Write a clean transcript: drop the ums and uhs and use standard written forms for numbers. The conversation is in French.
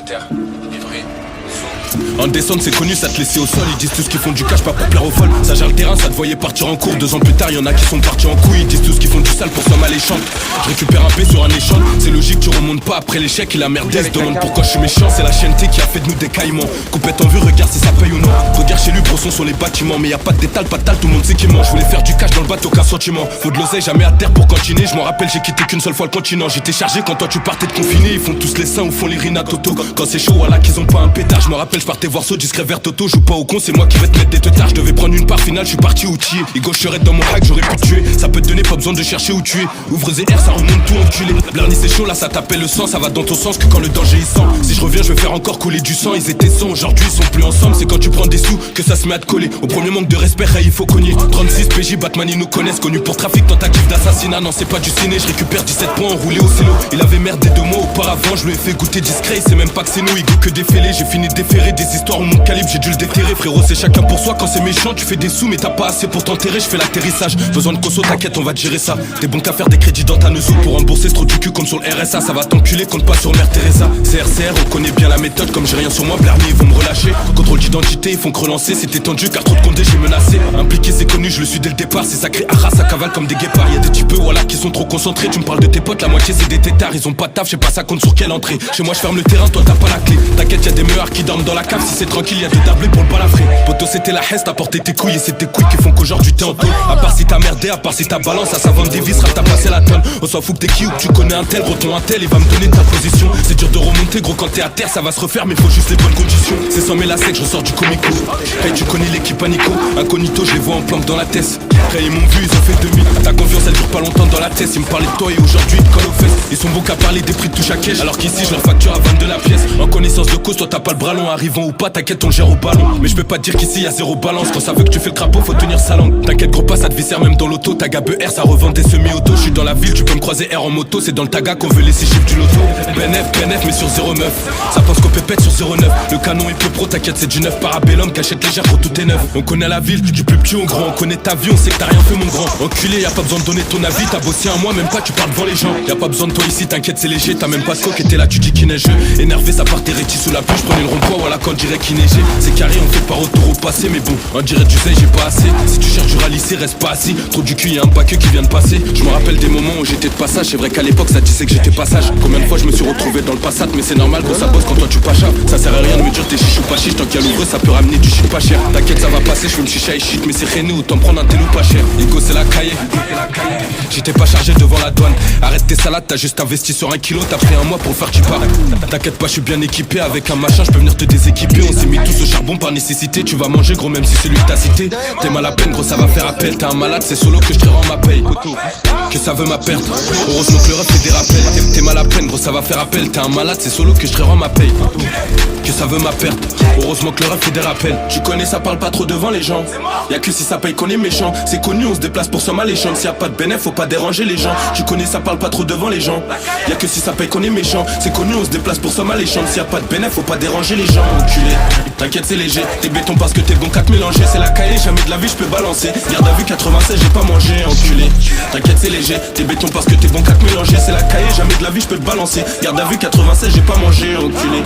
terre, livré. En descente c'est connu, ça te laissait au sol. Ils disent tous qu'ils font du cash, pas pour plaire aux folles. Ça gère le terrain, ça te voyait partir en cours. 2 ans plus tard, y'en a qui sont partis en couille. Ils disent tous qu'ils font du sale pour somme alléchante. Je récupère un P sur un échange. C'est logique, tu remontes pas après l'échec. Et la merde se demande pourquoi je suis méchant. C'est la chienneté qui a fait de nous des caïmans. Coupette en vue, regarde si ça paye ou non. Regarde chez lui, brosson sur les bâtiments. Mais y a pas de détal, pas de tal, tout le monde sait qu'il ment. Je voulais faire du cash dans le bateau, aucun sentiment. Faut de l'oseille, jamais à terre pour continuer. Je m'en rappelle, j'ai quitté qu'une seule fois le continent. J'étais chargé quand toi tu partais de confiné. Ils font tous les seins ou font les rina toto. Quand c'est chaud, voilà qu'ils ont pas un pétard. Je me rappelle, je partais voir saut discret vers Toto. Joue pas au con, c'est moi qui vais te mettre des teutards. Je devais prendre une part finale, je suis parti outillé. Et gaucherette dans mon hack, j'aurais pu te tuer. Ça peut te donner, pas besoin de chercher où tuer. Ouvre ZR, ça remonte tout enculé. Blarny c'est chaud, là ça t'appelle le sang. Ça va dans ton sens que quand le danger il sent. Si je reviens, je vais faire encore couler du sang. Ils étaient sans, aujourd'hui ils sont plus ensemble. C'est quand tu prends des sous que ça se met à te coller. Au premier manque de respect, il faut cogner. 36 PJ, Batman ils nous connaissent. Connu pour trafic, tentative d'assassinat. Non, c'est pas du ciné, je récupère 17 points enroulé au cello. Il avait merdé 2 mois auparavant, je lui ai fait goûter discret. C'est même pas que c'est nous, il goûte que des fêlés. J'ai fini de déférer des histoires où mon calibre, j'ai dû le déterrer. Frérot, c'est chacun pour soi. Quand c'est méchant, tu fais des sous, mais t'as pas assez pour t'enterrer. Je fais l'atterrissage. Besoin de conso, t'inquiète, on va te gérer ça. T'es bon qu'à faire des crédits dans ta neuso. Pour rembourser ce trou du cul comme sur le RSA. Ça va t'enculer, compte pas sur Mère Teresa. CRCR, on connaît bien la méthode. Comme j'ai rien sur moi, Blarny, ils vont me relâcher. Contrôle d'identité, ils font que relancer. C'était tendu car trop de condés, j'ai menacé. Impliqué, c'est connu, je le suis dès le départ. C'est sacré, arras, ça cavale comme des guépards. Y'a des types, voilà, qui sont trop concentrés. Tu me parles de tes potes, la moitié c'est des tétards. Ils ont pas de taf, je sais pas ça compte sur quelle entrée. Chez moi, je ferme le terrain, toi t'as pas la clé. T'inquiète, y'a des meurs qui dorment dans la cave. Si c'est tranquille, y'a des darblés pour le balafré. Poto, c'était la hesse, t'as porté tes couilles et c'est tes couilles qui font qu'aujourd'hui t'es en tôle. À part si t'as merdé, à part si t'as balance, à savant des vis, rap t'as passé la tonne. On s'en fout que t'es qui ou que tu connais un tel, breton un tel, il va me donner ta position. C'est dur de remonter, gros, quand t'es à terre, ça va se refaire, mais faut juste les bonnes conditions. C'est sans la sec, je ressors du comico. Hey, tu connais l'équipe Panico, incognito, je les vois en planque dans la tête. Après ils m'ont vu, ils ont fait demi. Ta confiance elle dure pas longtemps dans la tête. Ils me parlaient de toi et aujourd'hui ils te collent aux fesses. Ils sont bons qu'à parler des prix de touche à cash. Alors qu'ici je leur facture à 22 la pièce. En connaissance de cause, toi t'as pas le bras long. Arrivant ou pas, t'inquiète, on le gère au ballon. Mais je peux pas te dire qu'ici y'a zéro balance. Quand ça veut que tu fais le crapaud, faut tenir sa langue. T'inquiète gros pas, ça te viscère même dans l'auto. Ta gabe R, ça revend des semi-auto. Je suis dans la ville, tu peux me croiser R en moto. C'est dans le taga qu'on veut les 6 chiffres du loto. BNF mais sur 09. Ça pense qu'on pépette sur 09. Le canon est peu pro, t'inquiète, c'est du neuf. Parabellum, cachette légère, gros tout est neuf. On connaît la ville, du plus petit au grand. On connaît ta vie, on sait que t'as rien fait mon grand. Enculé, y'a pas besoin de donner ton avis. T'as bossé un mois, même pas, tu parles devant les gens. Y'a pas besoin de toi ici, t'inquiète, c'est léger. T'as même pas de coque et t'es là, tu dis qu'il neige. Énervé, ça part tes rétis sous la pluie. J'prenais le rond-point, voilà, quand on dirait qu'il neigeait. C'est carré, on fait pas retour au passé. Mais bon, on dirait du sel, j'ai pas assez. Si tu cherches du ralissé, reste pas assis. Trop du cul, y'a un baqueux qui vient de passer. Je me rappelle des moments où j'étais de passage. C'est vrai qu'à l'époque, ça disait que j'étais passage. Combien de fois je me suis retrouvé dans le passat. Mais c'est normal, gros, ça bosse quand toi tu pachas. Ça sert à rien de me dire t'es chiche ou pas chiche. Tant qu'il y a l'ouvre, ça peut ramener du shit pas cher. T'inquiète, ça va passer, je fais une chicha et shit. Mais c'est rené, autant prendre un télo pas cher. Ego, c'est la cahier. J'étais pas chargé devant la douane. Arrête tes salades, t'as juste investi sur 1 kilo. T'as pris un mois pour faire du pas. T'inquiète pas, je suis bien équipé. Avec un machin, je peux venir te déséquiper. On s'est mis tous au charbon par nécessité. Tu vas manger, gros, même si c'est lui que t'as cité. T'es mal à peine, gros, ça va faire appel. T'es un malade, c'est solo que je te rends ma paye. Que ça veut ma perte. Heureusement que le ref fait des rappels. T'es mal à peine, gros, ça va faire appel. T'es un malade, c'est solo que je te rends ma paye. Que ça veut ma perte. Heureusement que le ref fait des rappels. Tu connais, ça parle pas trop devant les gens. Y'a que si ça paye qu'on est méchant. C'est connu, on se déplace pour somme alléchante. S'il y a pas de bénéf, faut pas déranger les gens. Tu connais, ça parle pas trop devant les gens. Y'a que si ça paye qu'on est méchant. C'est connu, on se déplace pour somme alléchante. S'il y a pas de bénéf, faut pas déranger les gens. Enculé, t'inquiète, c'est léger. T'es béton parce que t'es bon qu'à te mélanger. C'est la cahier, jamais de la vie, je peux balancer. Garde à vue 96, j'ai pas mangé. Enculé, t'inquiète, c'est léger. T'es béton parce que t'es bon qu'à te mélanger. C'est la cahier, jamais de la vie, je peux te balancer. Garde à vue 96, j'ai pas mangé. Enculé.